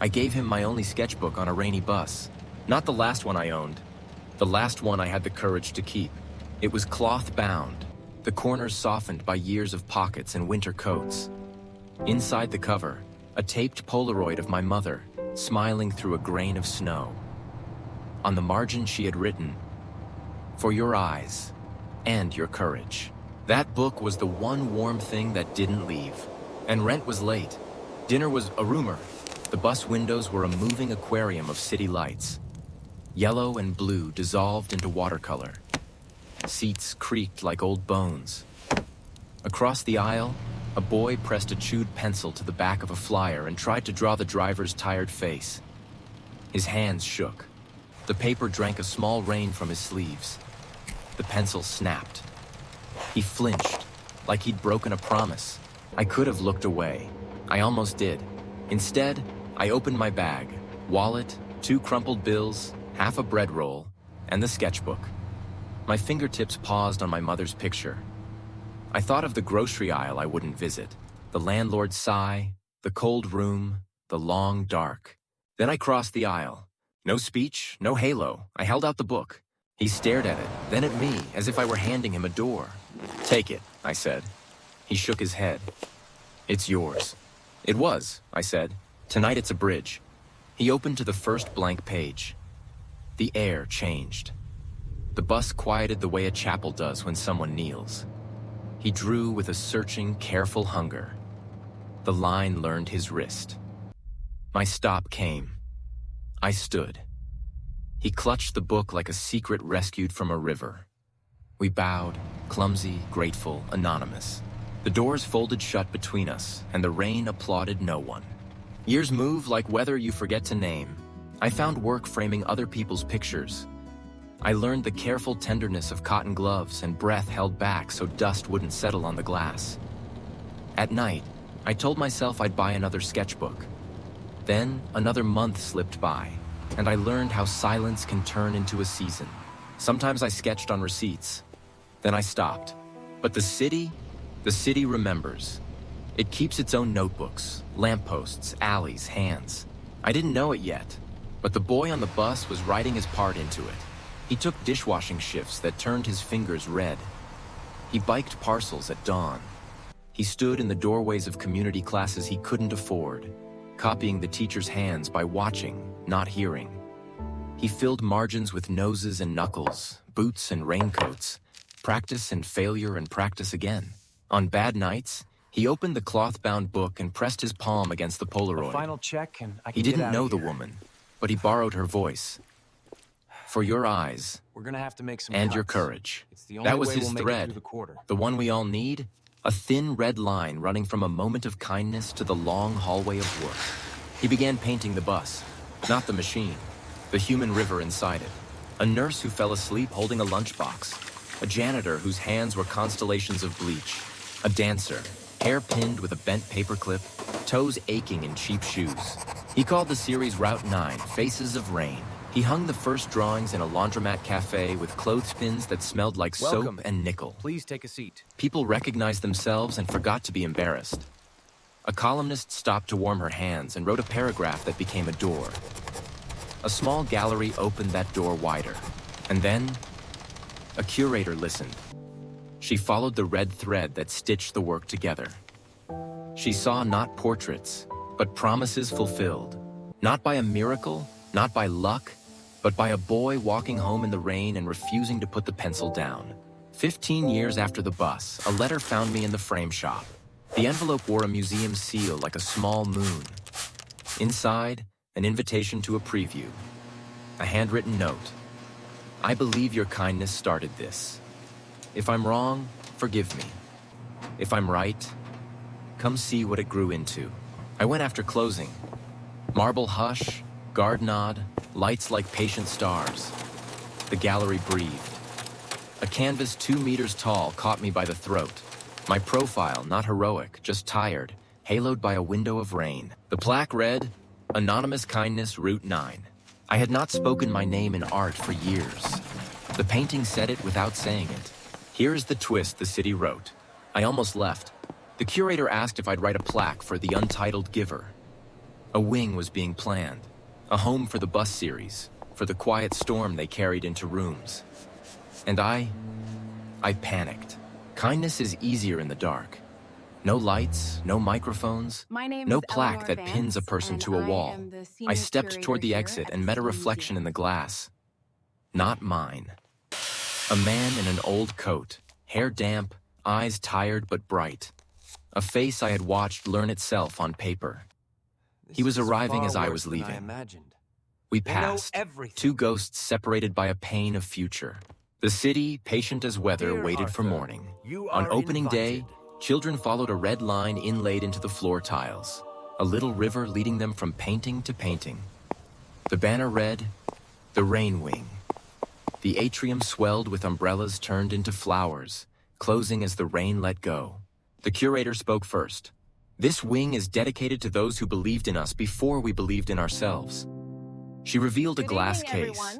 I gave him my only sketchbook on a rainy bus. Not the last one I owned. The last one I had the courage to keep. It was cloth-bound, the corners softened by years of pockets and winter coats. Inside the cover, a taped Polaroid of my mother, smiling through a grain of snow. On the margin she had written, "For your eyes and your courage." That book was the one warm thing that didn't leave. And rent was late. Dinner was a rumor. The bus windows were a moving aquarium of city lights. Yellow and blue dissolved into watercolor. Seats creaked like old bones. Across the aisle, a boy pressed a chewed pencil to the back of a flyer and tried to draw the driver's tired face. His hands shook. The paper drank a small rain from his sleeves. The pencil snapped. He flinched, like he'd broken a promise. I could have looked away. I almost did. Instead, I opened my bag, wallet, 2 crumpled bills, half a bread roll, and the sketchbook. My fingertips paused on my mother's picture. I thought of the grocery aisle I wouldn't visit, the landlord's sigh, the cold room, the long dark. Then I crossed the aisle. No speech, no halo. I held out the book. He stared at it, then at me, as if I were handing him a door. "Take it," I said. He shook his head. "It's yours." "It was," I said. "Tonight it's a bridge." He opened to the first blank page. The air changed. The bus quieted the way a chapel does when someone kneels. He drew with a searching, careful hunger. The line learned his wrist. My stop came. I stood. He clutched the book like a secret rescued from a river. We bowed, clumsy, grateful, anonymous. The doors folded shut between us, and the rain applauded no one. Years move like weather you forget to name. I found work framing other people's pictures. I learned the careful tenderness of cotton gloves and breath held back so dust wouldn't settle on the glass. At night, I told myself I'd buy another sketchbook. Then, another month slipped by, and I learned how silence can turn into a season. Sometimes I sketched on receipts. Then I stopped. But the city remembers. It keeps its own notebooks, lampposts, alleys, hands. I didn't know it yet, but the boy on the bus was writing his part into it. He took dishwashing shifts that turned his fingers red. He biked parcels at dawn. He stood in the doorways of community classes he couldn't afford, copying the teacher's hands by watching, not hearing. He filled margins with noses and knuckles, boots and raincoats, practice and failure and practice again. On bad nights, he opened the cloth-bound book and pressed his palm against the Polaroid. A final check and I can He get didn't out know of the here. woman, but he borrowed her voice. "For your eyes We're gonna have to make some and cuts. your courage." It's the only That was way his we'll make it thread, through the quarter. the one we all need, a thin red line running from a moment of kindness to the long hallway of work. He began painting the bus, not the machine, the human river inside it. A nurse who fell asleep holding a lunchbox, a janitor whose hands were constellations of bleach, a dancer, hair pinned with a bent paperclip, toes aching in cheap shoes. He called the series Route 9, Faces of Rain. He hung the first drawings in a laundromat cafe with clothespins that smelled like Welcome. soap and nickel. Please take a seat. People recognized themselves and forgot to be embarrassed. A columnist stopped to warm her hands and wrote a paragraph that became a door. A small gallery opened that door wider. And then, a curator listened. She followed the red thread that stitched the work together. She saw not portraits, but promises fulfilled. Not by a miracle, not by luck, but by a boy walking home in the rain and refusing to put the pencil down. 15 years after the bus, a letter found me in the frame shop. The envelope wore a museum seal like a small moon. Inside, an invitation to a preview. A handwritten note. "I believe your kindness started this. If I'm wrong, forgive me. If I'm right, come see what it grew into." I went after closing. Marble hush, guard nod, lights like patient stars. The gallery breathed. A canvas 2 meters tall caught me by the throat. My profile, not heroic, just tired, haloed by a window of rain. The plaque read, "Anonymous Kindness, Route 9. I had not spoken my name in art for years. The painting said it without saying it. "Here's the twist," the city wrote. I almost left. The curator asked if I'd write a plaque for the untitled giver. A wing was being planned, a home for the bus series, for the quiet storm they carried into rooms. And I panicked. Kindness is easier in the dark. No lights, no microphones, no plaque that pins a person to a wall. I stepped toward the exit and met a reflection in the glass. Not mine. A man in an old coat, hair damp, eyes tired but bright. A face I had watched learn itself on paper. He was arriving as I was leaving. We passed, two ghosts separated by a pane of future. The city, patient as weather, waited for morning. On opening day, children followed a red line inlaid into the floor tiles, a little river leading them from painting to painting. The banner read, "The Rain Wing." The atrium swelled with umbrellas turned into flowers, closing as the rain let go. The curator spoke first. "This wing is dedicated to those who believed in us before we believed in ourselves." She revealed a glass case.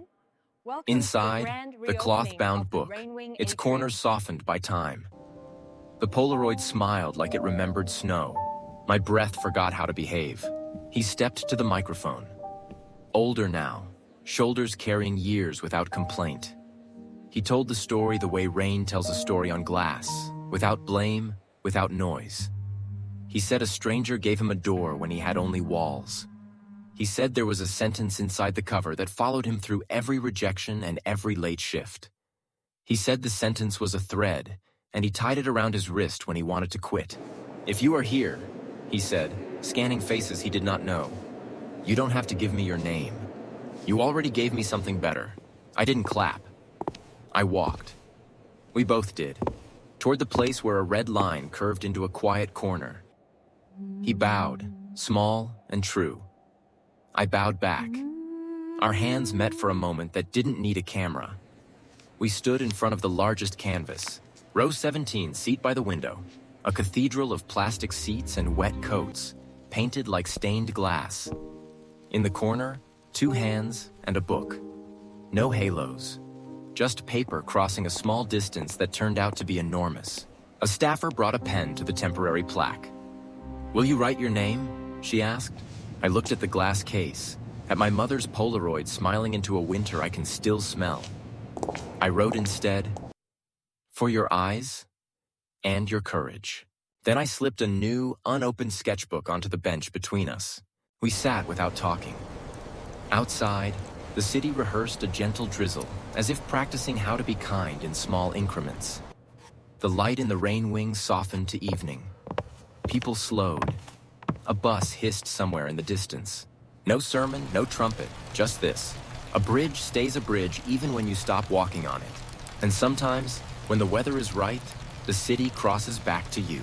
Inside, the cloth-bound book, its corners softened by time. The Polaroid smiled like it remembered snow. My breath forgot how to behave. He stepped to the microphone. Older now, shoulders carrying years without complaint. He told the story the way rain tells a story on glass, without blame, without noise. He said a stranger gave him a door when he had only walls. He said there was a sentence inside the cover that followed him through every rejection and every late shift. He said the sentence was a thread, and he tied it around his wrist when he wanted to quit. "If you are here," he said, scanning faces he did not know, "you don't have to give me your name. You already gave me something better." I didn't clap. I walked. We both did, toward the place where a red line curved into a quiet corner. He bowed, small and true. I bowed back. Our hands met for a moment that didn't need a camera. We stood in front of the largest canvas, row 17, seat by the window, a cathedral of plastic seats and wet coats, painted like stained glass. In the corner, two hands and a book. No halos, just paper crossing a small distance that turned out to be enormous. A staffer brought a pen to the temporary plaque. "Will you write your name?" she asked. I looked at the glass case, at my mother's Polaroid smiling into a winter I can still smell. I wrote instead, "For your eyes and your courage." Then I slipped a new, unopened sketchbook onto the bench between us. We sat without talking. Outside, the city rehearsed a gentle drizzle, as if practicing how to be kind in small increments. The light in the rain wing softened to evening. People slowed. A bus hissed somewhere in the distance. No sermon, no trumpet, just this. A bridge stays a bridge even when you stop walking on it. And sometimes, when the weather is right, the city crosses back to you.